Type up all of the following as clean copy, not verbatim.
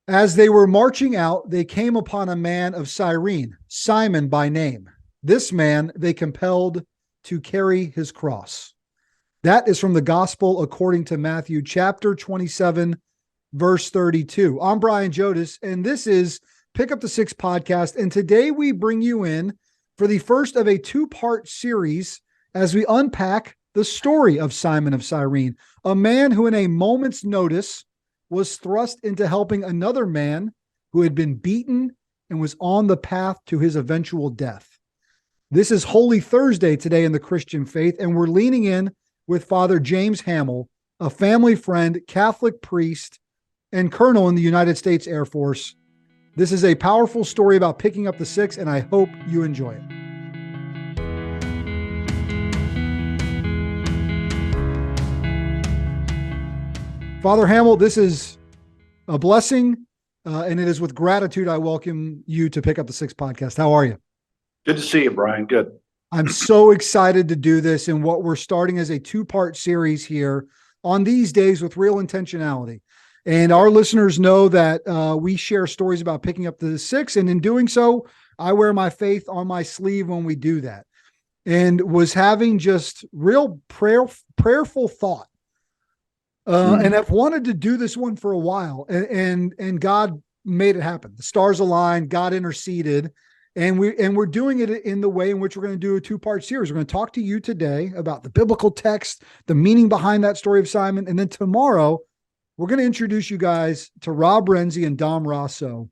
As they were marching out, they came upon a man of Cyrene, Simon by name. This man they compelled to carry his cross. That is from the gospel according to Matthew chapter 27, verse 32. I'm Brian Jodice, and this is Pick Up the Six podcast. And today we bring you in for the first of a two-part series as we unpack the story of Simon of Cyrene, a man who in a moment's notice was thrust into helping another man who had been beaten and was on the path to his eventual death. This is Holy Thursday today in the Christian faith, and we're leaning in with Father James Hamel, a family friend, Catholic priest, and colonel in the United States Air Force. This is a powerful story about picking up the six, and I hope you enjoy it. Father Hamel, this is a blessing, and it is with gratitude I welcome you to Pick Up the Six podcast. How are you? Good to see you, Brian. Good. I'm so excited to do this and what we're starting as a two-part series here on these days with real intentionality. And our listeners know that we share stories about picking up the six, and in doing so, I wear my faith on my sleeve when we do that. And was having just real prayerful thought. And I've wanted to do this one for a while, and God made it happen. The stars aligned, God interceded, and we're doing it in the way in which we're going to do a two-part series. We're going to talk to you today about the biblical text, the meaning behind that story of Simon, and then tomorrow we're going to introduce you guys to Rob Renzi and Dom Rosso,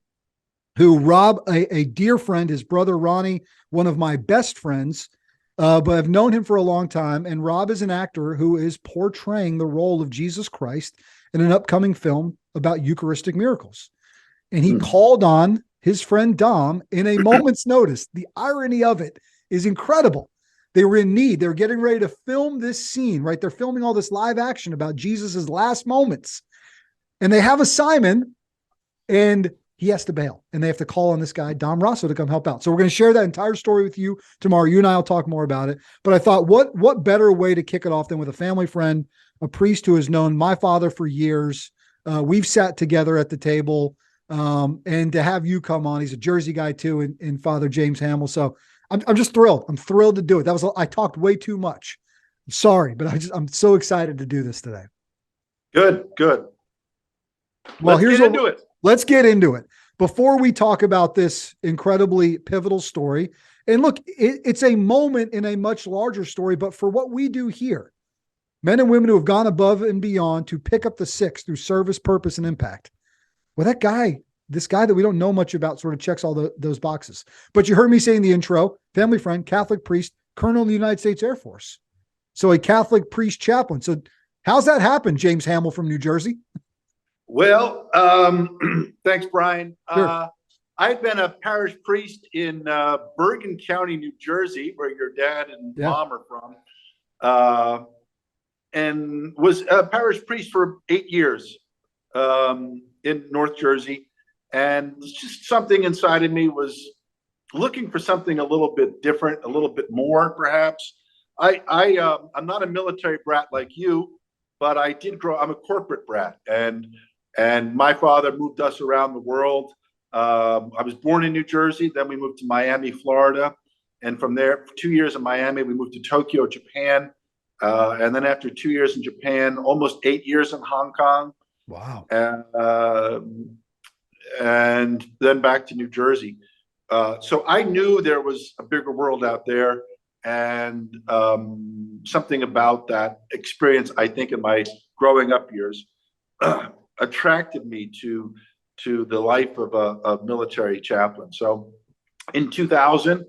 who Rob, a dear friend, his brother Ronnie, one of my best friends. But I've known him for a long time, and Rob is an actor who is portraying the role of Jesus Christ in an upcoming film about Eucharistic miracles. And he called on his friend Dom in a moment's notice. The irony of it is incredible. They were in need. They were getting ready to film this scene, right? They're filming all this live action about Jesus's last moments. And they have a Simon, and he has to bail, and they have to call on this guy, Dom Rosso, to come help out. So we're going to share that entire story with you tomorrow. You and I will talk more about it. But I thought, what better way to kick it off than with a family friend, a priest who has known my father for years. We've sat together at the table, and to have you come on. He's a Jersey guy too, in Father James Hamel. So I'm just thrilled. I'm thrilled to do it. I talked way too much. I'm sorry, but I'm so excited to do this today. Good. Well, Let's get into it. Before we talk about this incredibly pivotal story, and look, it's a moment in a much larger story, but for what we do here, men and women who have gone above and beyond to pick up the six through service, purpose, and impact. Well, this guy that we don't know much about sort of checks all those boxes. But you heard me say in the intro, family friend, Catholic priest, colonel in the United States Air Force. So a Catholic priest chaplain. So how's that happen, James Hamel from New Jersey? Well, thanks, Brian. Sure. I've been a parish priest in Bergen County, New Jersey, where your dad and mom are from, and was a parish priest for 8 years in North Jersey. And just something inside of me was looking for something a little bit different, a little bit more, perhaps. I'm not a military brat like you, but I did grow. I'm a corporate brat, and my father moved us around the world. I was born in New Jersey. Then we moved to Miami, Florida. And from there, for 2 years in Miami, we moved to Tokyo, Japan. And then after 2 years in Japan, almost 8 years in Hong Kong. Wow. And then back to New Jersey. So I knew there was a bigger world out there. And something about that experience, I think, in my growing up years, attracted me to the life of a military chaplain. So in 2000, in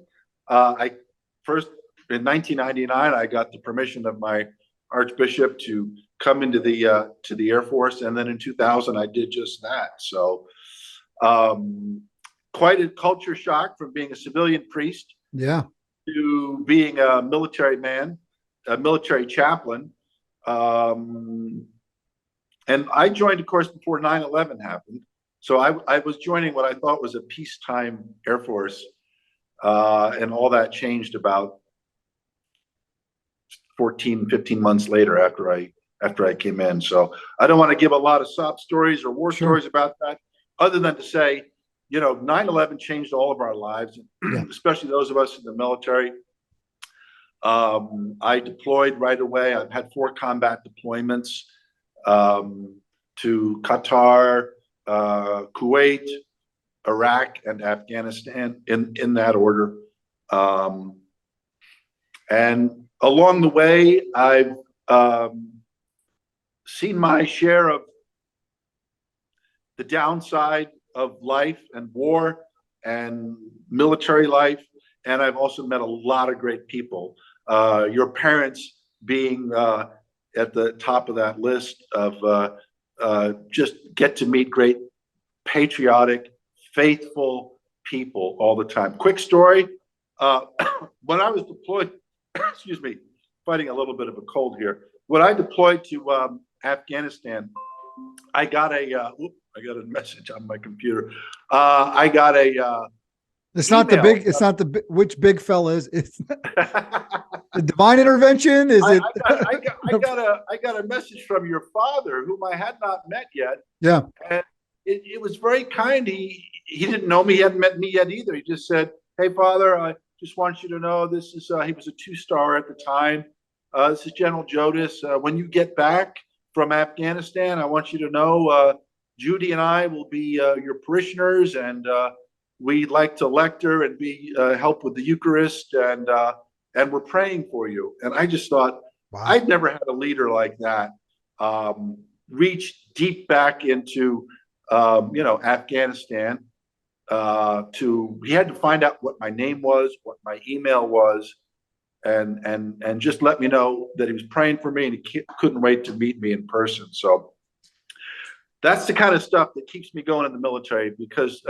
1999, I got the permission of my archbishop to come into the Air Force, and then in 2000, I did just that. So quite a culture shock from being a civilian priest, to being a military man, a military chaplain. And I joined, of course, before 9/11 happened. So I was joining what I thought was a peacetime Air Force. And all that changed about 14, 15 months later after I came in. So I don't want to give a lot of sob stories or war stories about that, other than to say, 9/11 changed all of our lives, especially those of us in the military. I deployed right away. I've had 4 combat deployments to Qatar, Kuwait, Iraq, and Afghanistan in that order. And along the way, I've seen my share of the downside of life and war and military life. And I've also met a lot of great people. Your parents being at the top of that list of just get to meet great, patriotic, faithful people all the time. Quick story. When I was deployed, excuse me, fighting a little bit of a cold here. When I deployed to Afghanistan, I got a message on my computer. I got a it's not email. The big, it's not the, which big fella is it's the divine intervention. Is it? I got a message from your father, whom I had not met yet. Yeah. And it was very kind. He didn't know me. He hadn't met me yet either. He just said, "Hey, Father, I just want you to know this is," he was a 2-star at the time. "This is General Jodice. When you get back from Afghanistan, I want you to know Judy and I will be your parishioners, and we'd like to lector and be help with the Eucharist, and we're praying for you." And I just thought, wow. I'd never had a leader like that reach deep back into Afghanistan. He had to find out what my name was, what my email was, and just let me know that he was praying for me, and he couldn't wait to meet me in person. So that's the kind of stuff that keeps me going in the military, because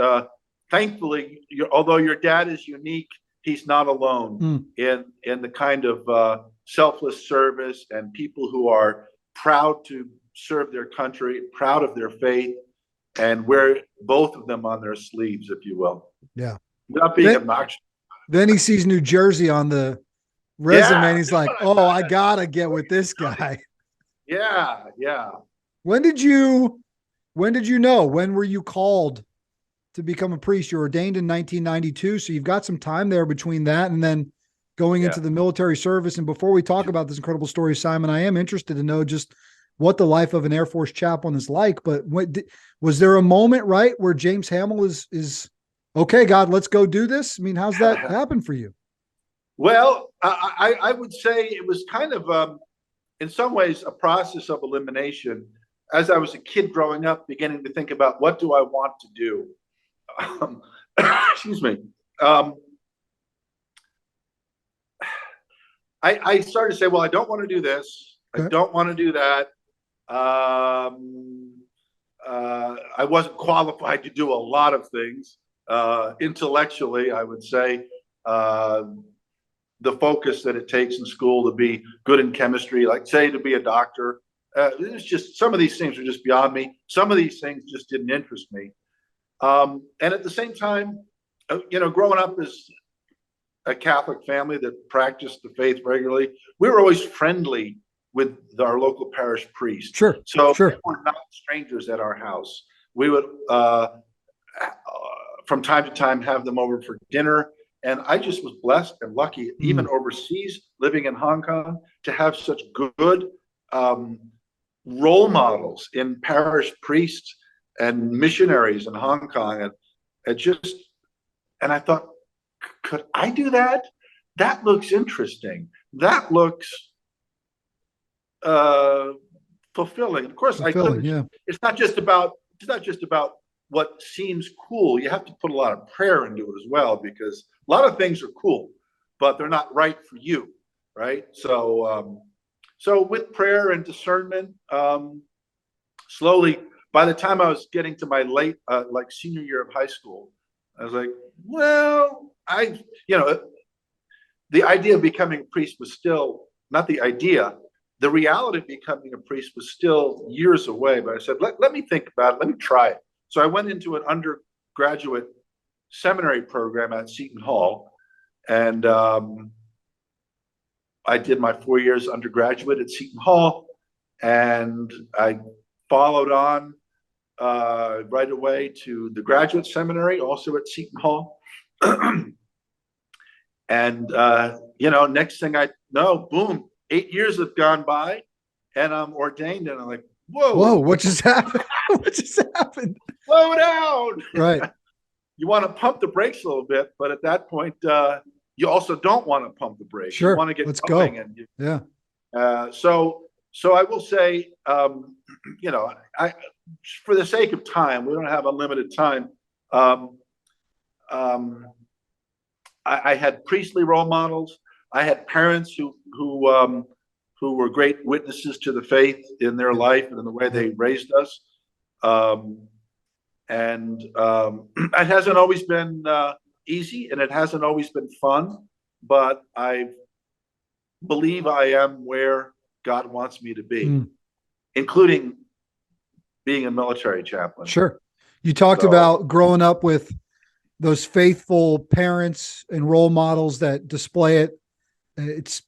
thankfully, although your dad is unique, he's not alone in the kind of selfless service and people who are proud to serve their country, proud of their faith, and wear both of them on their sleeves, if you will. Yeah. Not being obnoxious. Then he sees New Jersey on the resume, and he's like, "Oh, I gotta get with this guy." Yeah, yeah. When did you know? When were you called to become a priest? You were ordained in 1992, so you've got some time there between that and then going into the military service. And before we talk about this incredible story, Simon, I am interested to know just what the life of an Air Force chaplain is like. But was there a moment, right, where James Hamel is okay, God, let's go do this? I mean, how's that happen for you? Well, I would say it was kind of, in some ways, a process of elimination. As I was a kid growing up, beginning to think about, what do I want to do? Excuse me. I started to say, well, I don't want to do this. I don't want to do that. I wasn't qualified to do a lot of things. Intellectually, I would say, the focus that it takes in school to be good in chemistry, like say to be a doctor, it's just, some of these things are just beyond me. Some of these things just didn't interest me. And at the same time, growing up as a Catholic family that practiced the faith regularly, we were always friendly with our local parish priest. Sure. So we were not strangers at our house. We would, from time to time, have them over for dinner. And I just was blessed and lucky, even overseas, living in Hong Kong, to have such good role models in parish priests and missionaries in Hong Kong. And I thought, could I do that? That looks interesting. That looks fulfilling. Of course, I couldn't. Yeah. It's not just about what seems cool. You have to put a lot of prayer into it as well, because a lot of things are cool, but they're not right for you, right? So, so with prayer and discernment, slowly, by the time I was getting to my late, like senior year of high school, I was like, well, the idea of becoming a priest was still not the idea. The reality of becoming a priest was still years away. But I said, let me think about it. Let me try it. So I went into an undergraduate seminary program at Seton Hall, and I did my 4 years undergraduate at Seton Hall, and I followed on right away to the graduate seminary, also at Seton Hall. And, next thing I know, boom, 8 years have gone by and I'm ordained, and I'm like, whoa, what just happened? What just happened? Slow down. Right. You want to pump the brakes a little bit, but at that point, you also don't want to pump the brakes. Sure. You want to get Let's pumping. go. So I will say, for the sake of time, we don't have unlimited time. I had priestly role models. I had parents who were great witnesses to the faith in their life and in the way they raised us. It hasn't always been easy, and it hasn't always been fun, but I believe I am where God wants me to be, including being a military chaplain. Sure. You talked about growing up with those faithful parents and role models that display it. It's,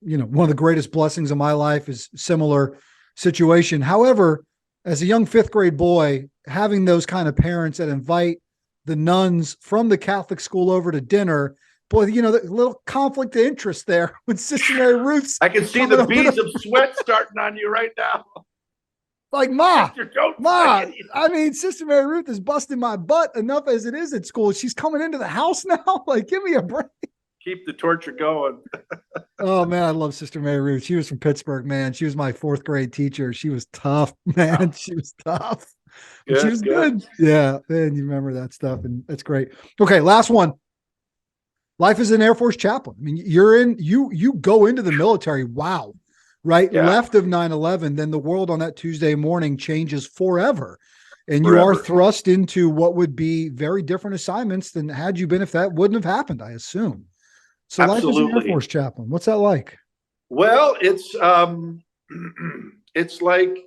one of the greatest blessings of my life is similar situation. However, as a young 5th grade boy, having those kind of parents that invite the nuns from the Catholic school over to dinner, boy, the little conflict of interest there with Sister Mary Ruth's. I can see the beads of sweat starting on you right now. Like, Ma, I mean, Sister Mary Ruth is busting my butt enough as it is at school. She's coming into the house now. Like, give me a break. Keep the torture going. Oh, man, I love Sister Mary Ruth. She was from Pittsburgh, man. She was my 4th grade teacher. She was tough, man. Wow. She was tough. She was good. Yeah, man, you remember that stuff, and that's great. Okay, last one. Life as an Air Force chaplain. I mean, you go into the military. Wow. Right. Yeah. Left of 9/11, then the world on that Tuesday morning changes forever. And you are thrust into what would be very different assignments than had you been if that wouldn't have happened, I assume. So Absolutely. Life as an Air Force chaplain, what's that like? Well, it's like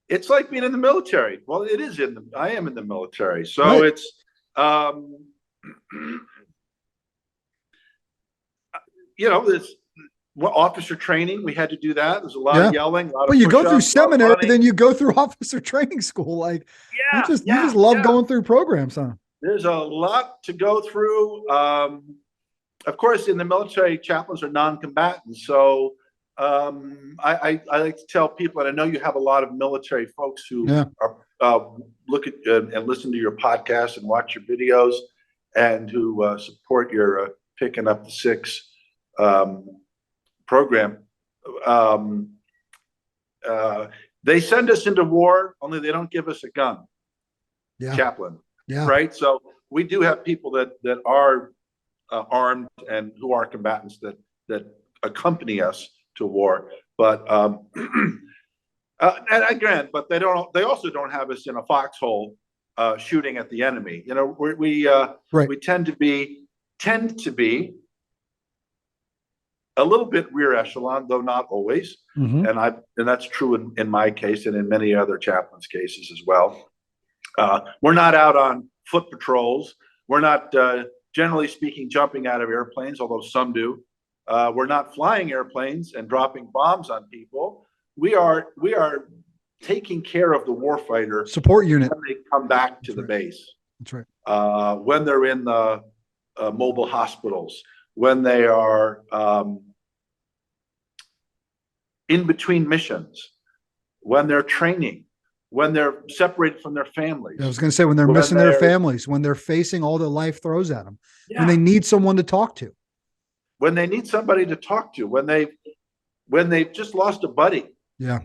it's like being in the military. Well, I am in the military. So right. It's there's officer training. We had to do that. There's a lot of yelling. But you go through seminary, then you go through officer training school. Like, you just love going through programs, huh? There's a lot to go through. Of course, in the military, chaplains are non-combatants. So I like to tell people, and I know you have a lot of military folks who look at and listen to your podcast and watch your videos, and who support your Picking Up the Six program. They send us into war, only they don't give us a gun. Chaplain. Yeah. Right. So we do have people that are armed and who are combatants that accompany us to war. But and again, but they also don't have us in a foxhole shooting at the enemy. We tend to be a little bit rear echelon, though not always. Mm-hmm. And that's true in my case and in many other chaplains' cases as well. We're not out on foot patrols. We're not, generally speaking, jumping out of airplanes, although some do. We're not flying airplanes and dropping bombs on people. We are taking care of the warfighter support unit when they come back to the base. That's right. When they're in the mobile hospitals, when they are in between missions, when they're training, when they're separated from their families. I was going to say when they're missing their families, when they're facing all that life throws at them, when they need someone to talk to. When they need somebody to talk to, when they've just lost a buddy. Yeah.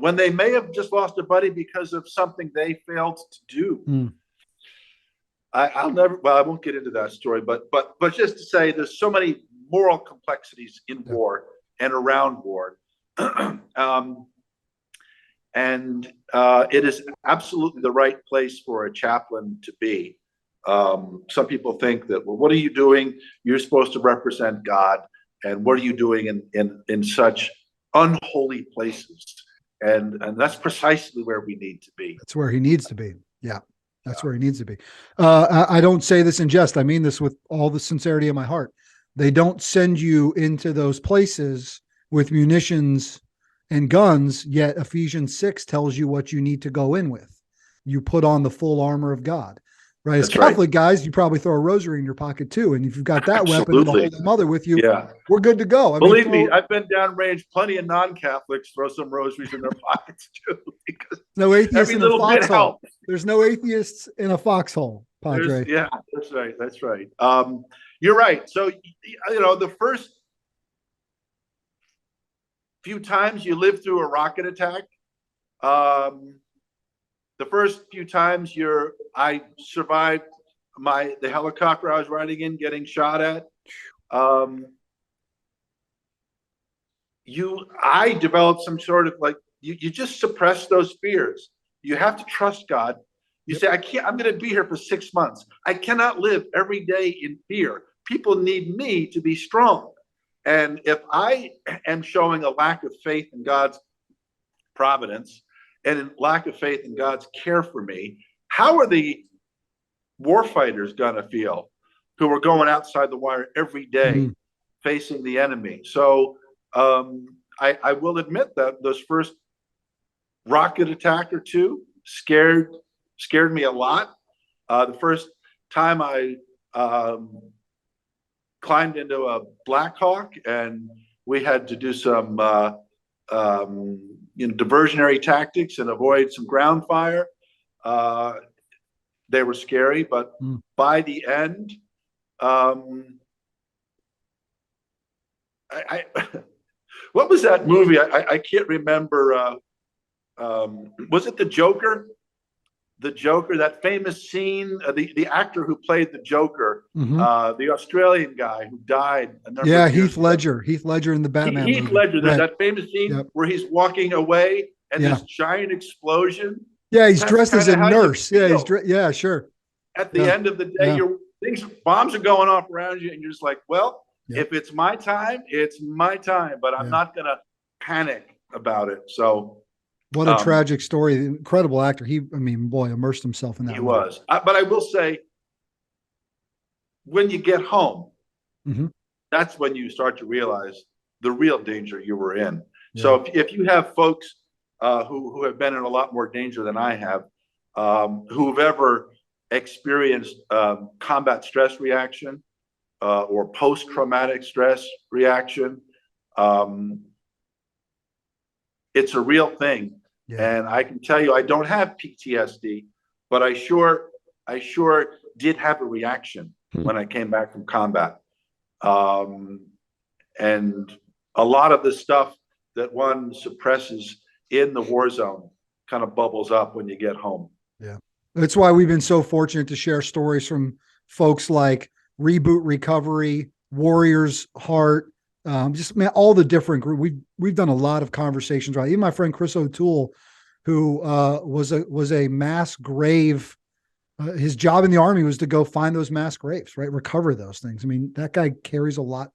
When they may have just lost a buddy because of something they failed to do. Mm. I won't get into that story, but just to say there's so many moral complexities in war and around war. And it is absolutely the right place for a chaplain to be. Some people think that, well, what are you doing? You're supposed to represent God. And what are you doing in such unholy places? And that's precisely where we need to be. That's where he needs to be. Yeah. That's where he needs to be. I don't say this in jest. I mean this with all the sincerity of my heart. They don't send you into those places with munitions and guns, yet Ephesians 6 tells you what you need to go in with. You put on the full armor of God, right? As Catholic guys, you probably throw a rosary in your pocket too. And if you've got that weapon and the Holy Mother with you, we're good to go. Believe me, I've been downrange. Plenty of non-Catholics throw some rosaries in their pockets too. Because no atheists in a foxhole. Helps. There's no atheists in a foxhole, Padre. That's right. That's right. You're right. So, the first few times you live through a rocket attack, the first few times I survived the helicopter I was riding in getting shot at. I developed some sort of you just suppress those fears. You have to trust God. You say, I'm going to be here for 6 months. I cannot live every day in fear. People need me to be strong. And if I am showing a lack of faith in God's providence and a lack of faith in God's care for me, how are the warfighters going to feel who are going outside the wire every day facing the enemy? So I will admit that those first rocket attack or two scared me a lot. The first time I climbed into a Black Hawk and we had to do some diversionary tactics and avoid some ground fire. They were scary, but by the end, what was that movie? I can't remember. Was it The Joker? The Joker, that famous scene, the actor who played the Joker, the Australian guy who died. Heath Ledger. Heath Ledger in the Batman movie. Heath Ledger, that famous scene where he's walking away and this giant explosion. Yeah, he's dressed as a nurse. Sure. At the end of the day, bombs are going off around you, and you're just like, well, if it's my time, it's my time, but I'm not going to panic about it. So. What a tragic story. Incredible actor. Immersed himself in that. He was. But I will say, when you get home, that's when you start to realize the real danger you were in. Yeah. So if you have folks who have been in a lot more danger than I have, who've ever experienced combat stress reaction or post-traumatic stress reaction, it's a real thing. Yeah. And I can tell you, I don't have PTSD, but I sure did have a reaction when I came back from combat. And a lot of the stuff that one suppresses in the war zone kind of bubbles up when you get home. Yeah. That's why we've been so fortunate to share stories from folks like Reboot Recovery, Warriors Heart, all the different groups. We've done a lot of conversations, right? Even my friend Chris O'Toole, who was a mass grave. His job in the Army was to go find those mass graves, right? Recover those things. I mean, that guy carried a lot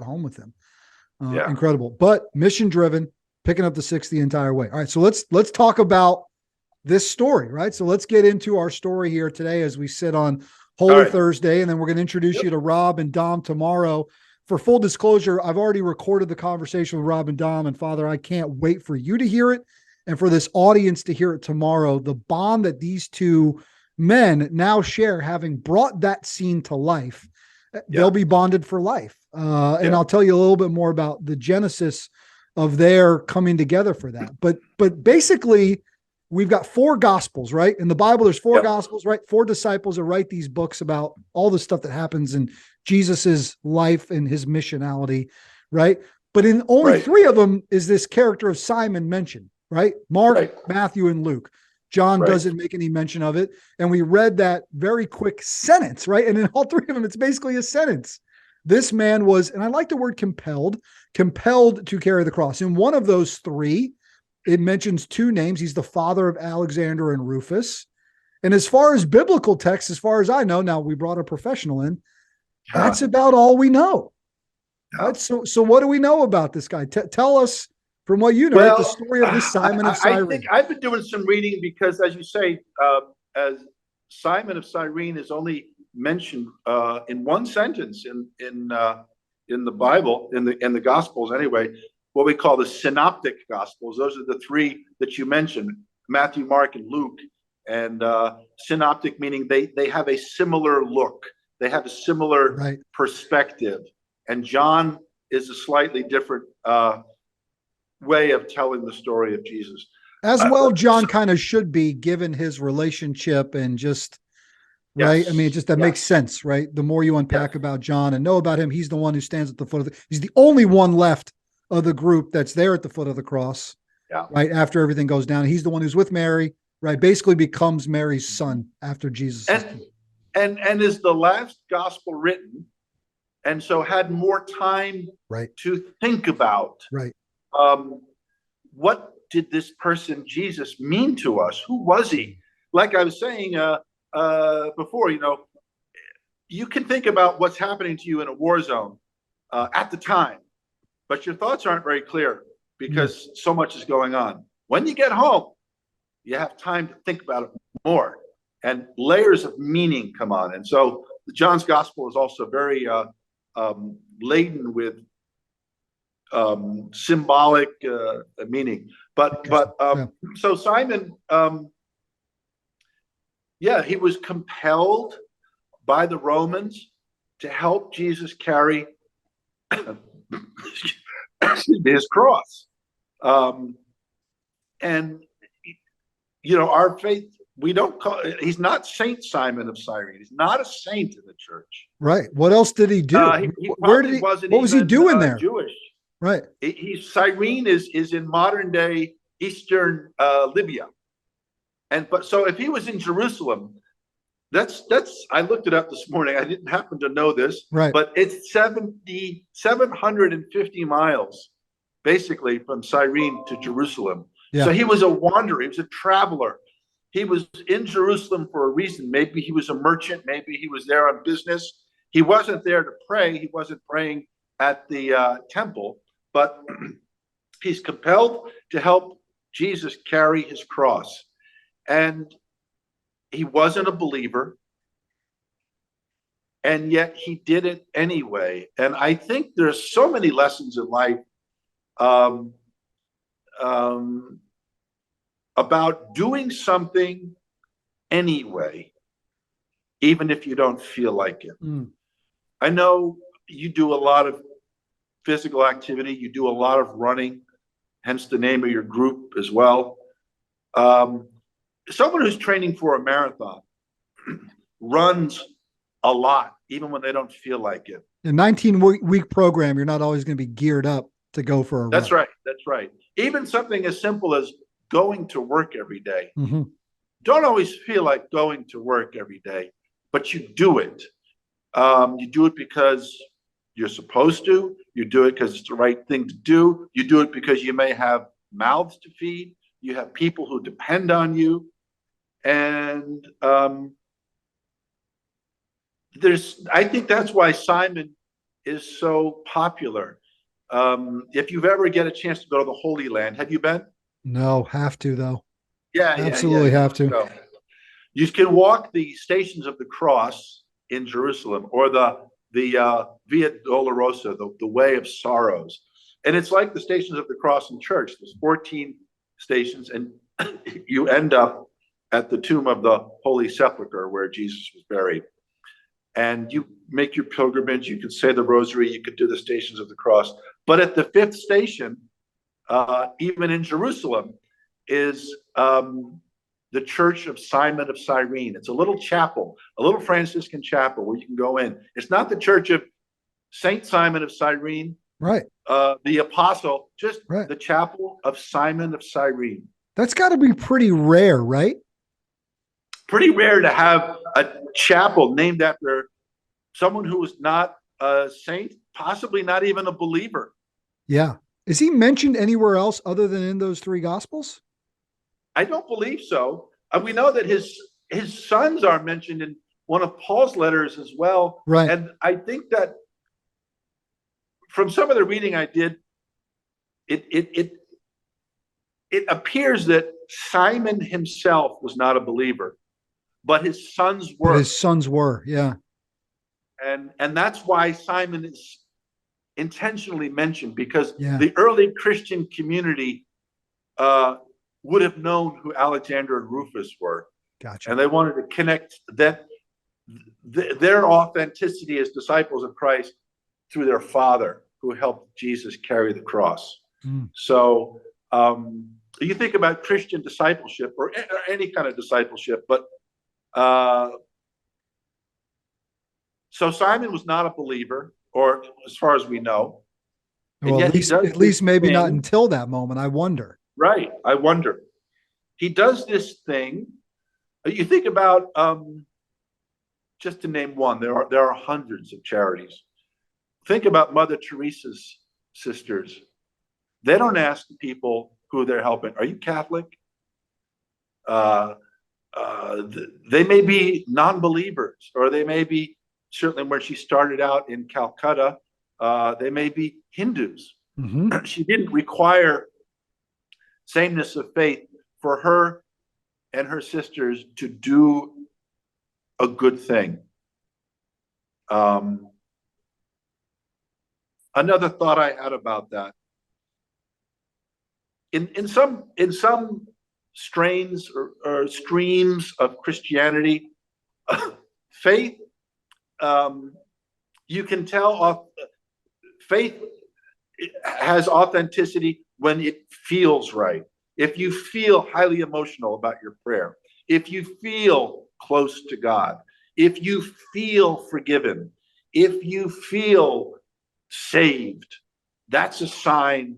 home with him. Incredible, but mission driven, picking up the 6 the entire way. All right, so let's talk about this story, right? So let's get into our story here today as we sit on Holy Thursday, and then we're going to introduce you to Rob and Dom tomorrow. For full disclosure, I've already recorded the conversation with Rob and Dom, and Father, I can't wait for you to hear it and for this audience to hear it tomorrow. The bond that these two men now share, having brought that scene to life, they'll be bonded for life. And I'll tell you a little bit more about the genesis of their coming together for that. But basically, we've got 4 gospels, right? In the Bible, there's 4 gospels, right? 4 disciples that write these books about all the stuff that happens in Jesus's life and his missionality, right? But in only 3 of them is this character of Simon mentioned, right? Mark, Matthew, and Luke. John doesn't make any mention of it. And we read that very quick sentence, right? And in all 3 of them, it's basically a sentence. This man was, and I like the word compelled to carry the cross. In one of those 3, it mentions 2 names. He's the father of Alexander and Rufus. And as far as biblical texts, as far as I know, now we brought a professional in, that's about all we know. Right? So what do we know about this guy? Tell us from what you know, the story of this Simon of Cyrene. I think I've been doing some reading because, as you say, as Simon of Cyrene is only mentioned in one sentence in the Bible, in the Gospels anyway. what we call the synoptic gospels. Those are the three that you mentioned, Matthew, Mark, and Luke. And synoptic meaning they have a similar look. They have a similar perspective. And John is a slightly different way of telling the story of Jesus. As well, John kind of should be, given his relationship and just, right? Yes. I mean, that makes sense, right? The more you unpack about John and know about him, he's the one who stands at the foot of he's the only one left of the group that's there at the foot of the cross, right? After everything goes down. He's the one who's with Mary, right? Basically becomes Mary's son after Jesus. And is the last gospel written, and so had more time to think about what did this person Jesus mean to us? Who was he? Like I was saying before, you can think about what's happening to you in a war zone at the time, but your thoughts aren't very clear because so much is going on. When you get home, you have time to think about it more, and layers of meaning come on. And so John's gospel is also very laden with symbolic meaning. So Simon, he was compelled by the Romans to help Jesus carry his cross. And our faith, he's not Saint Simon of Cyrene. He's not a saint in the church. Right. What else did he do? What was he doing there? Jewish. Right. Cyrene is in modern day Eastern Libya. So if he was in Jerusalem, that's I looked it up this morning. I didn't happen to know this, but it's 750 miles basically from Cyrene to Jerusalem. Yeah. So he was a wanderer. He was a traveler. He was in Jerusalem for a reason. Maybe he was a merchant. Maybe he was there on business. He wasn't there to pray. He wasn't praying at the temple, but he's compelled to help Jesus carry his cross. And he wasn't a believer, and yet he did it anyway. And I think there's so many lessons in life about doing something anyway, even if you don't feel like it. I know you do a lot of physical activity. You do a lot of running, hence the name of your group as well. Someone who's training for a marathon runs a lot, even when they don't feel like it. A 19-week program, you're not always going to be geared up to go for a run. That's right. Even something as simple as going to work every day. Mm-hmm. Don't always feel like going to work every day, but you do it. You do it because you're supposed to. You do it because it's the right thing to do. You do it because you may have mouths to feed. You have people who depend on you. And I think that's why Simon is so popular. If you've ever get a chance to go to the Holy Land, have you been? No, have to though. Yeah, absolutely have to. Go. You can walk the Stations of the Cross in Jerusalem, or the Via Dolorosa, the Way of Sorrows, and it's like the Stations of the Cross in church. There's 14 stations, and you end up at the tomb of the Holy Sepulchre where Jesus was buried. And you make your pilgrimage. You could say the Rosary. You could do the Stations of the Cross. But at the fifth station, even in Jerusalem, is the Church of Simon of Cyrene. It's a little chapel, a little Franciscan chapel where you can go in. It's not the Church of Saint Simon of Cyrene, right? The apostle, just the chapel of Simon of Cyrene. That's got to be pretty rare, right? Pretty rare to have a chapel named after someone who was not a saint, possibly not even a believer. Yeah. Is he mentioned anywhere else other than in those three Gospels? I don't believe so. We know that his sons are mentioned in one of Paul's letters as well. Right. And I think that from some of the reading I did, it appears that Simon himself was not a believer, but his sons were. His sons were, yeah. And that's why Simon is intentionally mentioned because Yeah. the early Christian community would have known who Alexander and Rufus were. Gotcha. And they wanted to connect that their authenticity as disciples of Christ through their father who helped Jesus carry the cross. So you think about Christian discipleship or any kind of discipleship, but so Simon was not a believer, or as far as we know. Well, at least maybe not until that moment, I wonder. Right, I wonder. He does this thing. You think about, just to name one, there are hundreds of charities. Think about Mother Teresa's sisters. They don't ask the people who they're helping, are you Catholic? They may be non-believers, or they may be, certainly when she started out in Calcutta, they may be Hindus. Mm-hmm. She didn't require sameness of faith for her and her sisters to do a good thing. Another thought I had about that, in some strains or streams of Christianity, faith, you can tell faith has authenticity when it feels right. If you feel highly emotional about your prayer, if you feel close to God, if you feel forgiven, if you feel saved, that's a sign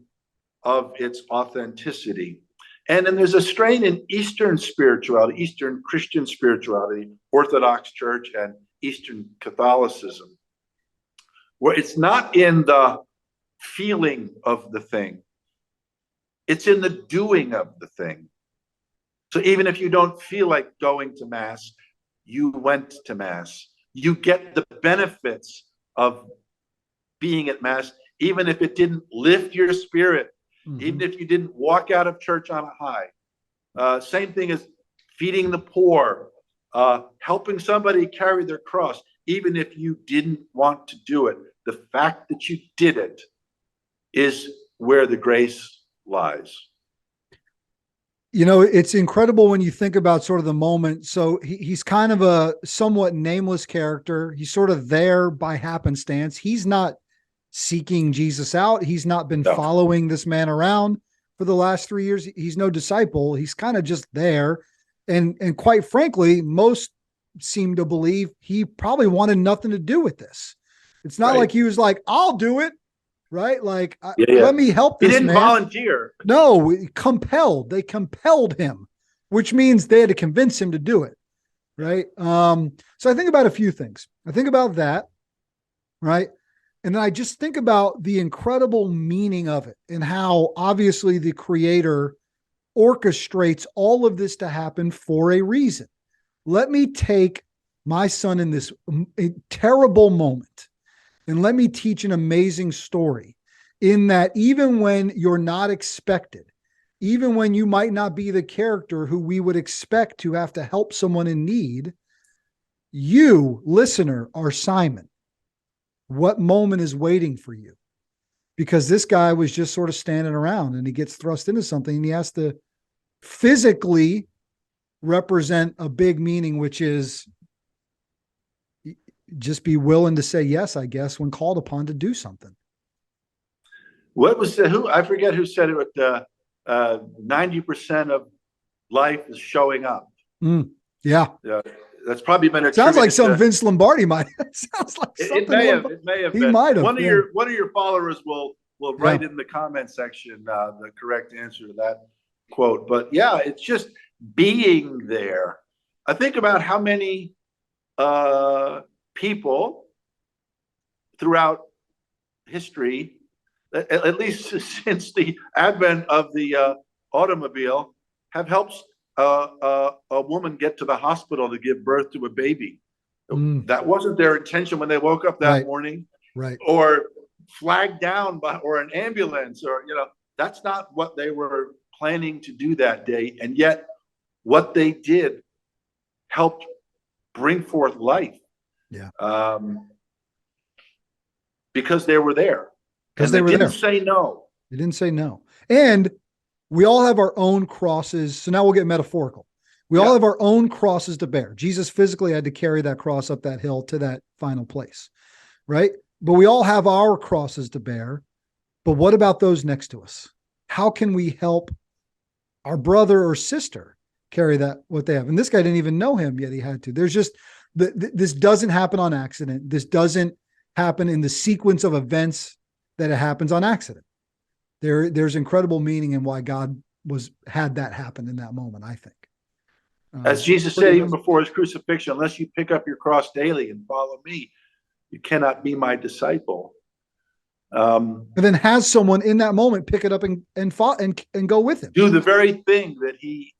of its authenticity. And then there's a strain in Eastern spirituality, Eastern Christian spirituality, Orthodox Church and Eastern Catholicism, where it's not in the feeling of the thing, it's in the doing of the thing. So even if you don't feel like going to Mass, you went to Mass. You get the benefits of being at Mass, even if it didn't lift your spirit, even if you didn't walk out of church on a high. Same thing as feeding the poor, helping somebody carry their cross, even if you didn't want to do it. The fact that you did it is where the grace lies. You know, it's incredible when you think about sort of the moment. So he's kind of a somewhat nameless character. He's sort of there by happenstance. He's not seeking Jesus out. He's not been following this man around for the last 3 years. He's no disciple. He's kind of just there. And quite frankly, most seem to believe he probably wanted nothing to do with this. It's not like he was like, I'll do it. Right? Like, let me help this man. He didn't volunteer. No, compelled. They compelled him, which means they had to convince him to do it. Right? So I think about a few things. I think about that. Right? And then I just think about the incredible meaning of it and how obviously the creator orchestrates all of this to happen for a reason. Let me take my son in this terrible moment and let me teach an amazing story in that even when you're not expected, even when you might not be the character who we would expect to have to help someone in need, you, listener, are Simon. What moment is waiting for you? Because this guy was just sort of standing around and he gets thrust into something and he has to physically represent a big meaning, which is just be willing to say yes, I guess, when called upon to do something. What was who? I forget who said it. 90% of life is showing up. Yeah. That's probably been sounds like something Vince Lombardi might. Sounds like something. It may have. He been. might have. One of your followers will write in the comment section the correct answer to that quote. But yeah, it's just being there. I think about how many people throughout history, at least since the advent of the automobile, have helped a woman get to the hospital to give birth to a baby. That wasn't their intention when they woke up that morning, or flagged down or an ambulance, or that's not what they were planning to do that day. And yet what they did helped bring forth life. Because they were there. because And they were didn't there. say no. They didn't say no. And we all have our own crosses. So now we'll get metaphorical. We all have our own crosses to bear. Jesus physically had to carry that cross up that hill to that final place, right? But we all have our crosses to bear. But what about those next to us? How can we help our brother or sister carry that, what they have? And this guy didn't even know him, yet he had to. There's just, this doesn't happen on accident. This doesn't happen in the sequence of events that it happens on accident. There's incredible meaning in why God had that happen in that moment, I think. As Jesus said, even before his crucifixion, unless you pick up your cross daily and follow me, you cannot be my disciple. And then has someone in that moment pick it up and go with him. Do the very thing that he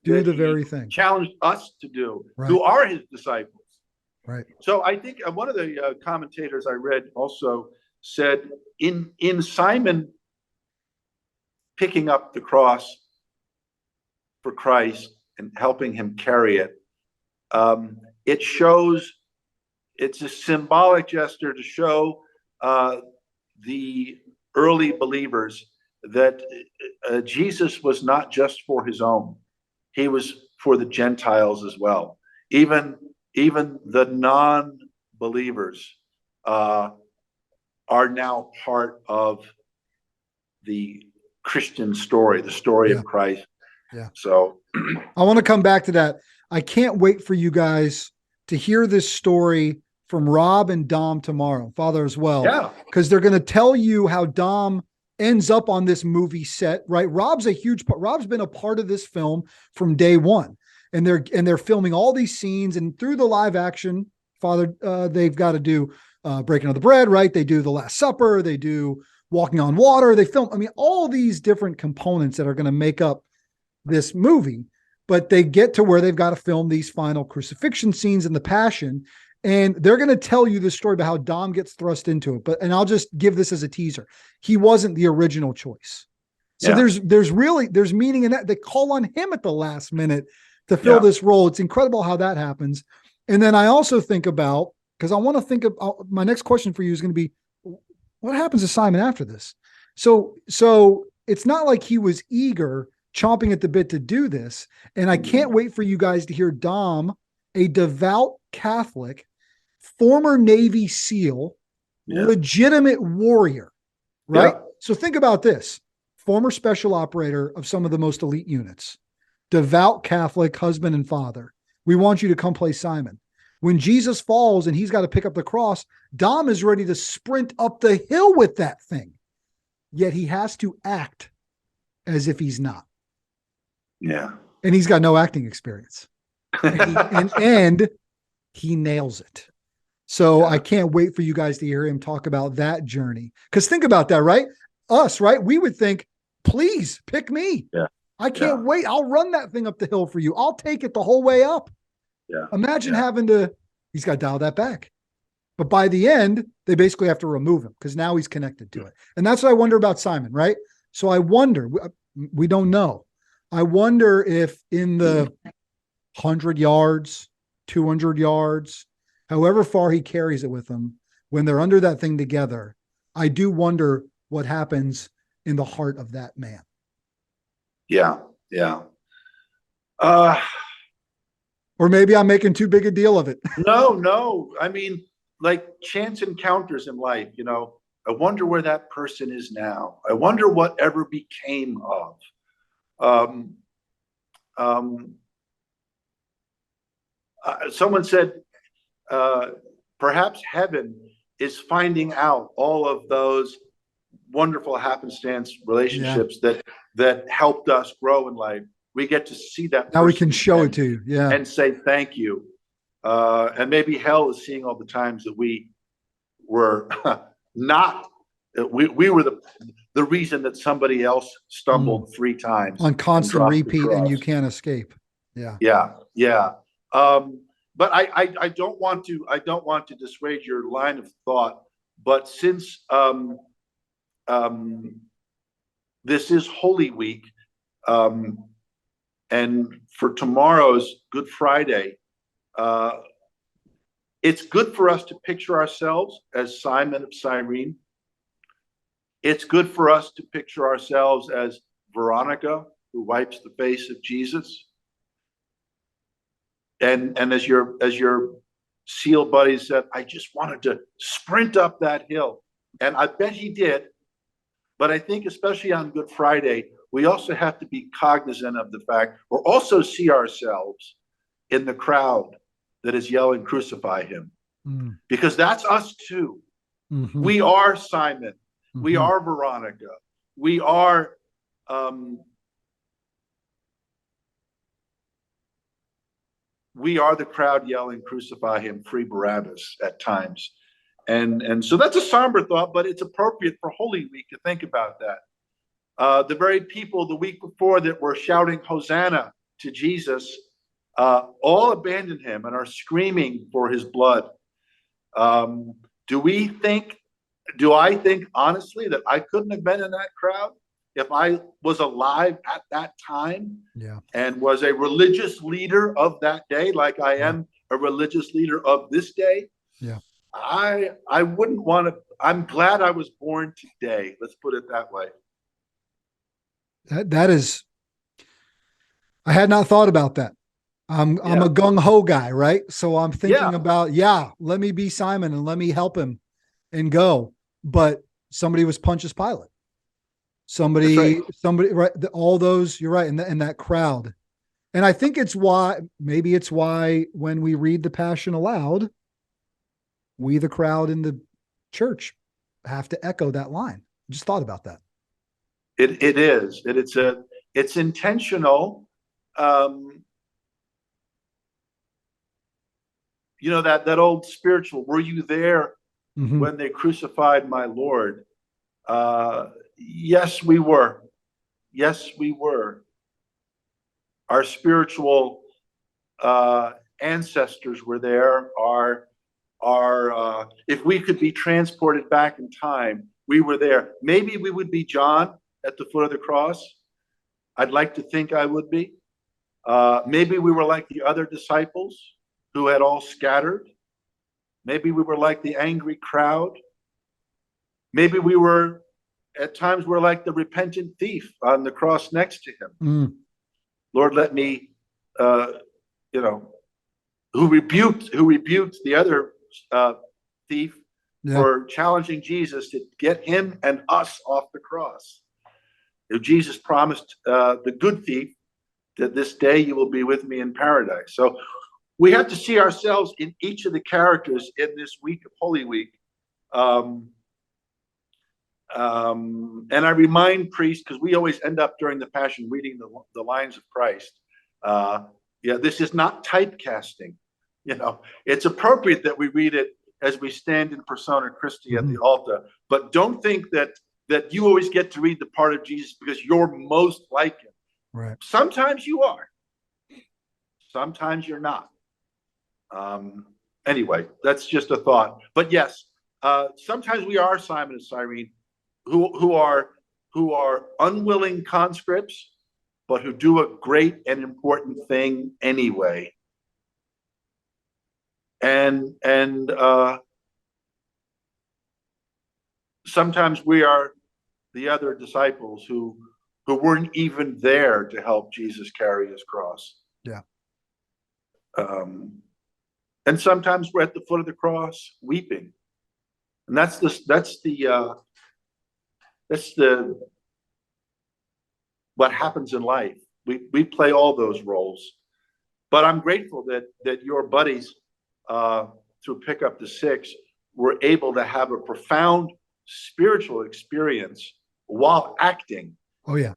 challenged us to do, who are his disciples. Right. So I think one of the commentators I read also said in Simon picking up the cross for Christ and helping him carry it, it shows, it's a symbolic gesture to show the early believers that Jesus was not just for his own. He was for the Gentiles as well. Even the non-believers are now part of the Christian story, the story of Christ. Yeah. So I want to come back to that. I can't wait for you guys to hear this story from Rob and Dom tomorrow, Father as well. Yeah. Because they're going to tell you how Dom ends up on this movie set, right? Rob's a huge part. Rob's been a part of this film from day one. And they're filming all these scenes, and through the live action, Father, they've got to do Breaking of the Bread, right? They do the Last Supper, they do Walking on Water, they film, all these different components that are going to make up this movie, but they get to where they've got to film these final crucifixion scenes and the Passion, and they're going to tell you the story about how Dom gets thrust into it. And I'll just give this as a teaser. He wasn't the original choice. So there's meaning in that. They call on him at the last minute to fill this role. It's incredible how that happens. And then I also think about, because I want to think of my next question for you is going to be, what happens to Simon after this? So it's not like he was eager, chomping at the bit to do this. And I can't wait for you guys to hear Dom, a devout Catholic, former Navy SEAL, legitimate warrior, right? So think about this. Former special operator of some of the most elite units, devout Catholic husband and father. We want you to come play Simon. When Jesus falls and he's got to pick up the cross, Dom is ready to sprint up the hill with that thing. Yet he has to act as if he's not. Yeah. And he's got no acting experience. And he nails it. So I can't wait for you guys to hear him talk about that journey. Because think about that, right? Us, right? We would think, please pick me. Yeah. I can't wait. I'll run that thing up the hill for you. I'll take it the whole way up. Yeah. Imagine he's got to dial that back. But by the end, they basically have to remove him because now he's connected to it. And that's what I wonder about Simon, right? So I wonder, we don't know. I wonder if in the 100 yards, 200 yards, however far he carries it with him, when they're under that thing together, I do wonder what happens in the heart of that man. Yeah. Yeah. Or maybe I'm making too big a deal of it. No. I mean, like chance encounters in life, I wonder where that person is now. I wonder whatever became of. Someone said, perhaps heaven is finding out all of those wonderful happenstance relationships that helped us grow in life. We get to see that. Now we can show it to you. And say thank you. And maybe hell is seeing all the times that we were not. We were the reason that somebody else stumbled 3 times on constant repeat, and you can't escape. Yeah. But I don't want to dissuade your line of thought. But since this is Holy Week, and for tomorrow's Good Friday, it's good for us to picture ourselves as Simon of Cyrene It's good for us to picture ourselves as Veronica, who wipes the face of Jesus. And as your SEAL buddy said, I just wanted to sprint up that hill. And I bet he did. But I think especially on Good Friday, we also have to be cognizant of the fact, or also see ourselves in the crowd that is yelling, crucify him. Because that's us too. We are Simon. We are Veronica. We are the crowd yelling, crucify him, free Barabbas at times. And so that's a somber thought, but it's appropriate for Holy Week to think about that. The very people the week before that were shouting Hosanna to Jesus all abandoned him and are screaming for his blood. Do I think honestly that I couldn't have been in that crowd if I was alive at that time and was a religious leader of that day, like I am a religious leader of this day? I wouldn't want to. I'm glad I was born today. Let's put it that way. That is, I had not thought about that. I'm a gung-ho guy, right? So I'm thinking about, let me be Simon and let me help him and go. But somebody was Pontius Pilate. Somebody, right? All those, you're right. And that crowd. And I think maybe it's why when we read the Passion aloud, we, the crowd in the church, have to echo that line. Just thought about that. It is. It's intentional. That old spiritual, were you there when they crucified my Lord? Yes, we were. Yes, we were. Our spiritual ancestors were there. If we could be transported back in time, we were there. Maybe we would be John at the foot of the cross. I'd like to think I would be. Maybe we were like the other disciples who had all scattered. Maybe we were like the angry crowd. Maybe we were, at times, we're like the repentant thief on the cross next to him. Lord, let me, who rebuked the other thief for challenging Jesus to get him and us off the cross. Jesus promised the good thief that this day you will be with me in paradise. So we have to see ourselves in each of the characters in this week of Holy Week. And I remind priests, because we always end up during the Passion reading the lines of Christ. This is not typecasting. It's appropriate that we read it as we stand in persona Christi at the altar, but don't think that you always get to read the part of Jesus because you're most like him. Right. Sometimes you are. Sometimes you're not. Anyway, that's just a thought. But yes, sometimes we are Simon of Cyrene, who are unwilling conscripts, but who do a great and important thing anyway. And sometimes we are the other disciples who weren't even there to help Jesus carry his cross. Yeah. And sometimes we're at the foot of the cross weeping. And that's what happens in life. We play all those roles. But I'm grateful that your buddies through Pick Up the Six were able to have a profound spiritual experience while acting. Oh yeah.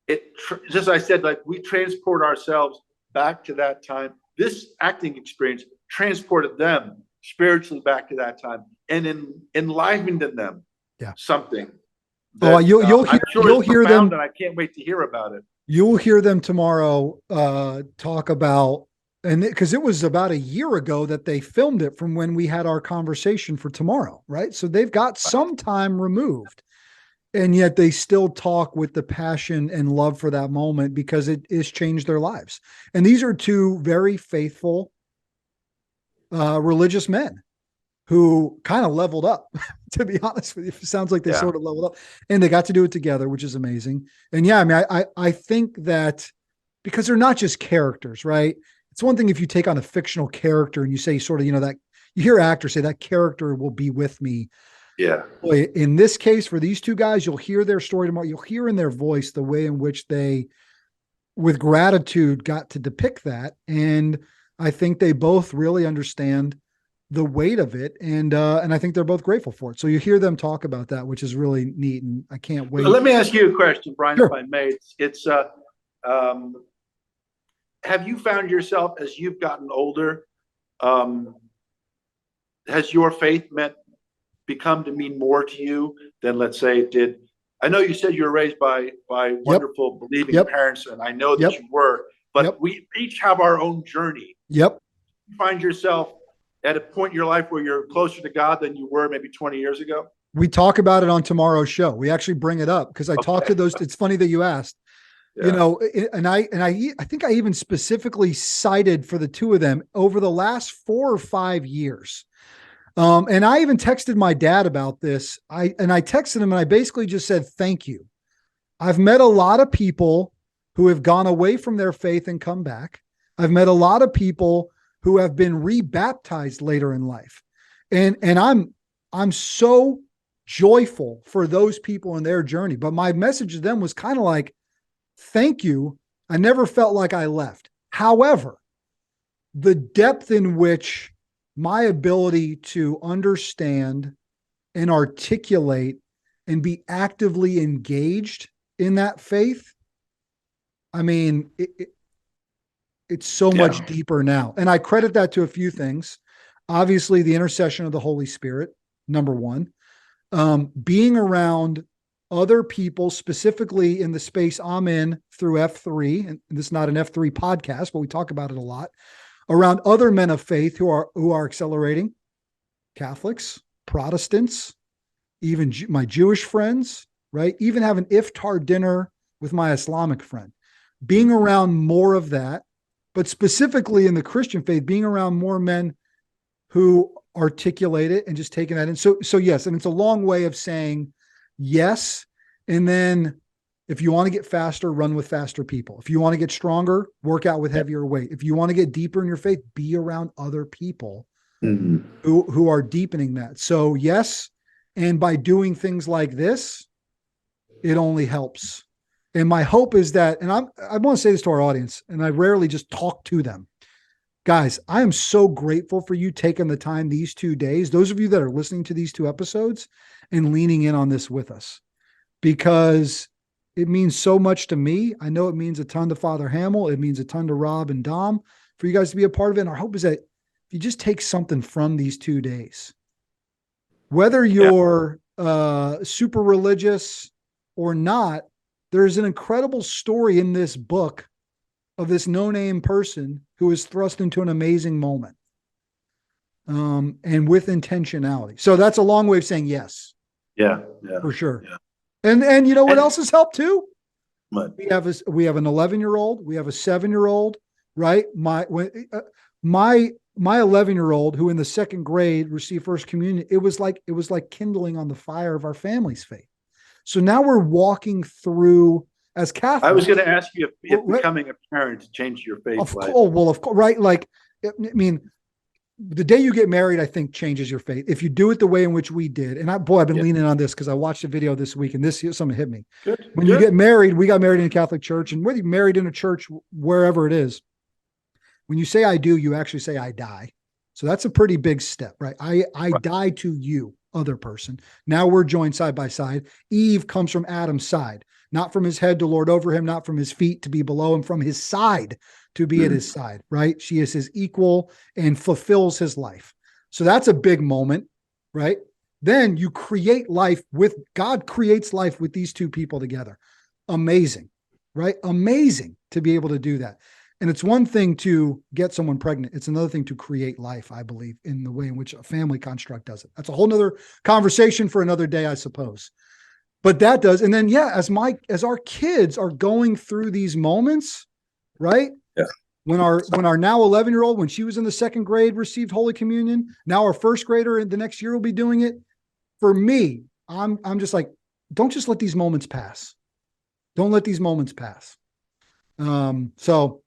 Just as I said, like we transport ourselves back to that time. This acting experience transported them spiritually back to that time and enlivened in them something. That, you'll hear them, and I can't wait to hear about it. You'll hear them tomorrow talk about, and because it was about a year ago that they filmed it from when we had our conversation for tomorrow, right? So they've got some time removed, and yet they still talk with the passion and love for that moment because it has changed their lives. And these are two very faithful religious men who kind of leveled up, to be honest with you. It sounds like they sort of leveled up, and they got to do it together, which is amazing. And yeah, I mean, I think that because they're not just characters, right? It's one thing if you take on a fictional character and you say sort of, that you hear actors say that character will be with me. Yeah. Boy, in this case, for these two guys, you'll hear their story tomorrow. You'll hear in their voice the way in which they, with gratitude, got to depict that. And I think they both really understand the weight of it. And I think they're both grateful for it. So you hear them talk about that, which is really neat. And I can't wait. Let me ask you a question, Brian, Sure. if I may. It's have you found yourself as you've gotten older, has your faith become to mean more to you than, let's say, it did? I know you said you were raised by wonderful, believing parents, and I know that you were, but we each have our own journey. Yep. You find yourself at a point in your life where you're closer to God than you were maybe 20 years ago? We talk about it on tomorrow's show. We actually bring it up because I talked to those. It's funny that you asked. And I think I even specifically cited for the two of them over the last 4 or 5 years. And I even texted my dad about this. I texted him and I basically just said, thank you. I've met a lot of people who have gone away from their faith and come back. I've met a lot of people who have been rebaptized later in life. And I'm so joyful for those people in their journey. But my message to them was kind of like, thank you. I never felt like I left. However, the depth in which my ability to understand and articulate and be actively engaged in that faith, I mean, it's so much deeper now. And I credit that to a few things. Obviously, the intercession of the Holy Spirit, number one. Being around other people, specifically in the space I'm in through F3, and this is not an F3 podcast, but we talk about it a lot, around other men of faith who are accelerating, Catholics, Protestants, even my Jewish friends, right? Even have an iftar dinner with my Islamic friend. Being around more of that, but specifically in the Christian faith, being around more men who articulate it and just taking that in. So yes, and it's a long way of saying yes. And then if you want to get faster, run with faster people. If you want to get stronger, work out with heavier weight. If you want to get deeper in your faith, be around other people who are deepening that. So yes. And by doing things like this, it only helps. And my hope is that, and I want to say this to our audience, and I rarely just talk to them. Guys, I am so grateful for you taking the time these 2 days, those of you that are listening to these 2 episodes and leaning in on this with us, because it means so much to me. I know it means a ton to Father Hamel. It means a ton to Rob and Dom for you guys to be a part of it. And our hope is that if you just take something from these 2 days, whether you're super religious or not, there's an incredible story in this book of this no-name person who is thrust into an amazing moment, and with intentionality. So that's a long way of saying yes. Yeah, for sure. Yeah. And you know what else has helped too? What? We have an 11-year-old, we have a 7-year-old, right? My 11-year-old who in the 2nd grade received first communion, it was like kindling on the fire of our family's faith. So now we're walking through as Catholics. I was going to ask you if becoming a parent changed your faith life. Oh, well, of course, right? Like, I mean, the day you get married, I think changes your faith. If you do it the way in which we did, and I've been leaning on this because I watched a video this week and something hit me. When you get married, we got married in a Catholic church, and whether you're married in a church, wherever it is, when you say I do, you actually say I die. So that's a pretty big step, right? I die to you, other person. Now we're joined side by side. Eve comes from Adam's side, not from his head to lord over him, not from his feet to be below him, from his side to be at his side, right? She is his equal and fulfills his life. So that's a big moment, right? Then you create life with God, creates life with these 2 people together. Amazing, right? Amazing to be able to do that. And it's one thing to get someone pregnant. It's another thing to create life, I believe, in the way in which a family construct does it. That's a whole nother conversation for another day, I suppose. But that does. And then, as our kids are going through these moments, right? Yeah. when our now 11-year-old, when she was in the second grade, received Holy Communion, now our first grader in the next year will be doing it. For me, I'm just like, don't just let these moments pass. Don't let these moments pass. So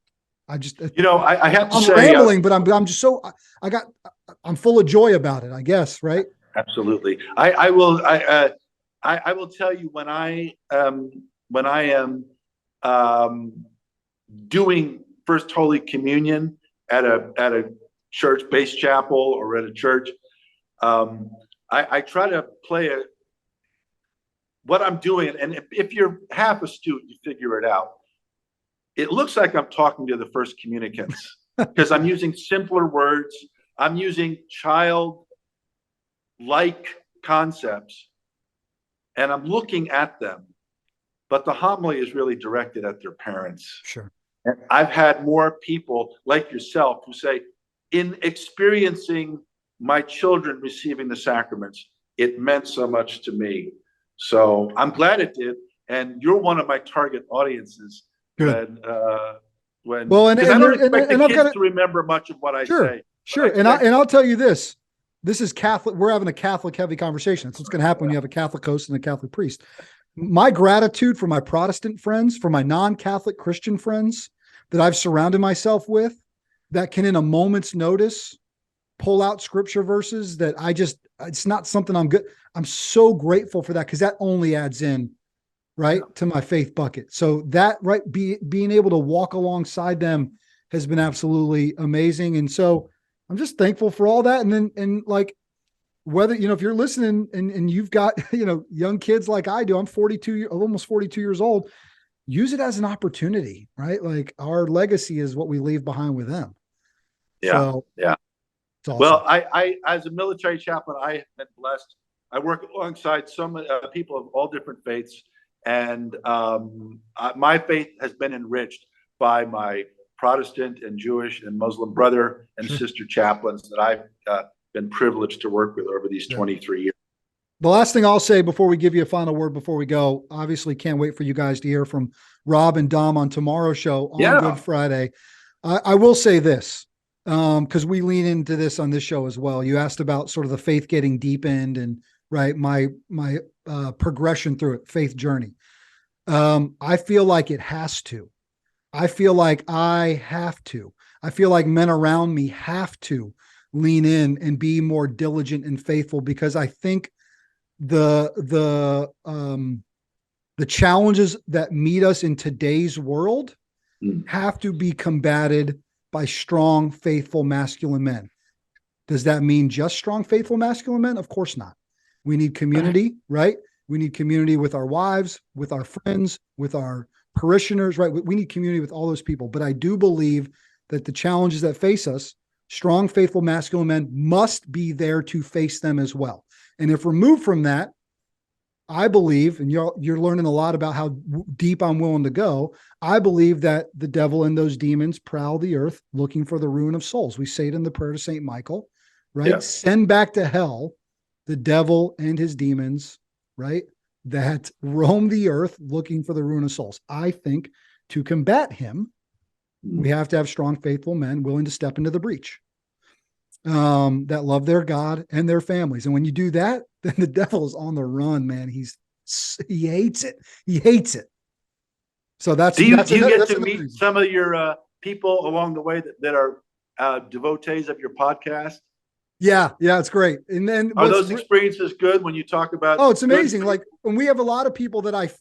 I just, I have to I'm say, rambling, but I'm just so, I'm full of joy about it, I guess. Right. absolutely. I will tell you when I am doing First Holy Communion at a church-based chapel or at a church, I try to play what I'm doing, and if you're half astute, you figure it out. It looks like I'm talking to the first communicants because I'm using simpler words. I'm using child-like concepts, and I'm looking at them. But the homily is really directed at their parents. Sure. And I've had more people like yourself who say, in experiencing my children receiving the sacraments, it meant so much to me. So I'm glad it did. And you're one of my target audiences. Good. Because I don't expect the kids to remember much of what I say. Sure. And I'll tell you this. This is Catholic. We're having a Catholic heavy conversation. That's what's going to happen when you have a Catholic host and a Catholic priest. My gratitude for my Protestant friends, for my non-Catholic Christian friends that I've surrounded myself with, that can in a moment's notice pull out scripture verses that it's not something I'm good. I'm so grateful for that because that only adds in, right, to my faith bucket. So that, right, being able to walk alongside them has been absolutely amazing. And so I'm just thankful for all that. And like, whether, if you're listening and you've got, young kids like I do, I'm almost 42 years old, use it as an opportunity, right? Like our legacy is what we leave behind with them. Yeah. So, yeah. Awesome. Well, I, as a military chaplain, I have been blessed. I work alongside some people of all different faiths, and my faith has been enriched by my Protestant and Jewish and Muslim brother and sister chaplains that I've been privileged to work with over these 23 years. The last thing I'll say before we give you a final word before we go, obviously can't wait for you guys to hear from Rob and Dom on tomorrow's show on Good Friday. I will say this, because we lean into this on this show as well. You asked about sort of the faith getting deepened and right, my progression through it, faith journey. I feel like it has to. I feel like I have to. I feel like men around me have to lean in and be more diligent and faithful, because I think the challenges that meet us in today's world have to be combated by strong, faithful, masculine men. Does that mean just strong, faithful, masculine men? Of course not. We need community, right? We need community with our wives, with our friends, with our parishioners, right? We need community with all those people. But I do believe that the challenges that face us, strong, faithful, masculine men must be there to face them as well. And if removed from that, I believe, and you're learning a lot about how deep I'm willing to go, I believe that the devil and those demons prowl the earth looking for the ruin of souls. We say it in the prayer to St. Michael, right? Yeah. Send back to hell the devil and his demons, right, that roam the earth looking for the ruin of souls. I think to combat him, we have to have strong, faithful men willing to step into the breach, that love their God and their families. And when you do that, then the devil is on the run, man. He hates it. He hates it. So do you get to meet some of your people along the way that are devotees of your podcast? Yeah, it's great. And then are those experiences good when you talk about? Oh, it's amazing. Like when we have a lot of people that I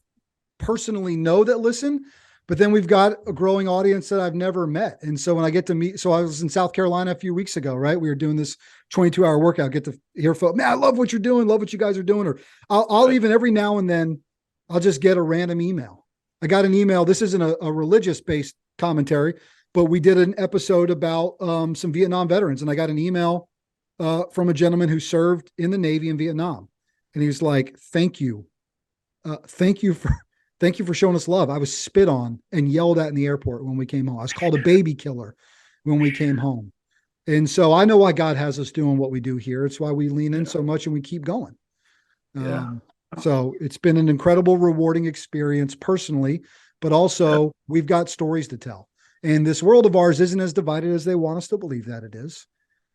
personally know that listen, but then we've got a growing audience that I've never met. And so when I get to meet, so I was in South Carolina a few weeks ago, right? We were doing this 22-hour workout, get to hear folks, man, I love what you're doing. Love what you guys are doing. Or I'll even every now and then I'll just get a random email. I got an email. This isn't a religious based commentary, but we did an episode about some Vietnam veterans. And I got an email from a gentleman who served in the Navy in Vietnam. And he was like, thank you. Thank you for showing us love. I was spit on and yelled at in the airport when we came home. I was called a baby killer when we came home. And so I know why God has us doing what we do here. It's why we lean in so much and we keep going. So it's been an incredible, rewarding experience personally, but also we've got stories to tell. And this world of ours isn't as divided as they want us to believe that it is.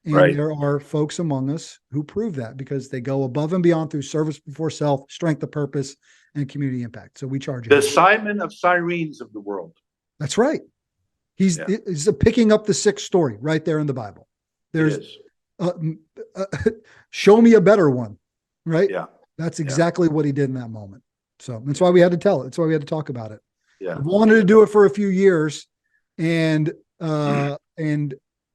And Right. there are folks among us who prove that because they go above and beyond through service before self, strength of purpose, and community impact. So we charge The him. Simon of Cyrenes of the world. That's right. He's picking up the sixth story right there in the Bible. There's show me a better one, right? Yeah. That's exactly what he did in that moment. So that's why we had to tell it. That's why we had to talk about it. Yeah. I wanted to do it for a few years, and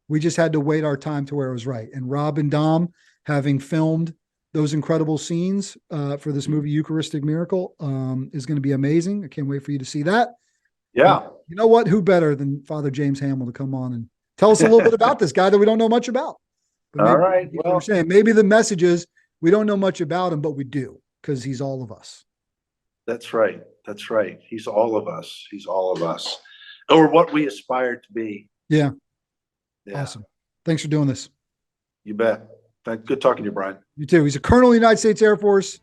we just had to wait our time to where it was right. And Rob and Dom, having filmed those incredible scenes for this movie Eucharistic Miracle, is going to be amazing. I can't wait for you to see that. Yeah. You know what? Who better than Father James Hamel to come on and tell us a little bit about this guy that we don't know much about? But maybe, all right. Well, we're saying maybe the message is we don't know much about him, but we do because he's all of us. That's right. That's right. He's all of us. He's all of us, or what we aspire to be. Yeah. Awesome. Thanks for doing this. You bet. Good talking to you, Brian. You too. He's a colonel in the United States Air Force.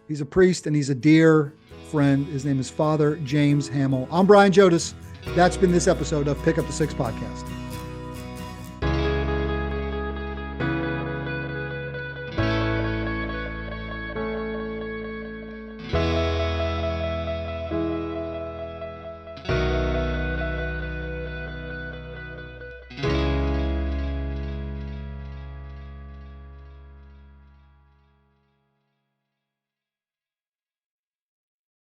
He's a priest and he's a dear friend. His name is Father James Hamel. I'm Brian Jodice. That's been this episode of Pick Up the Six podcast.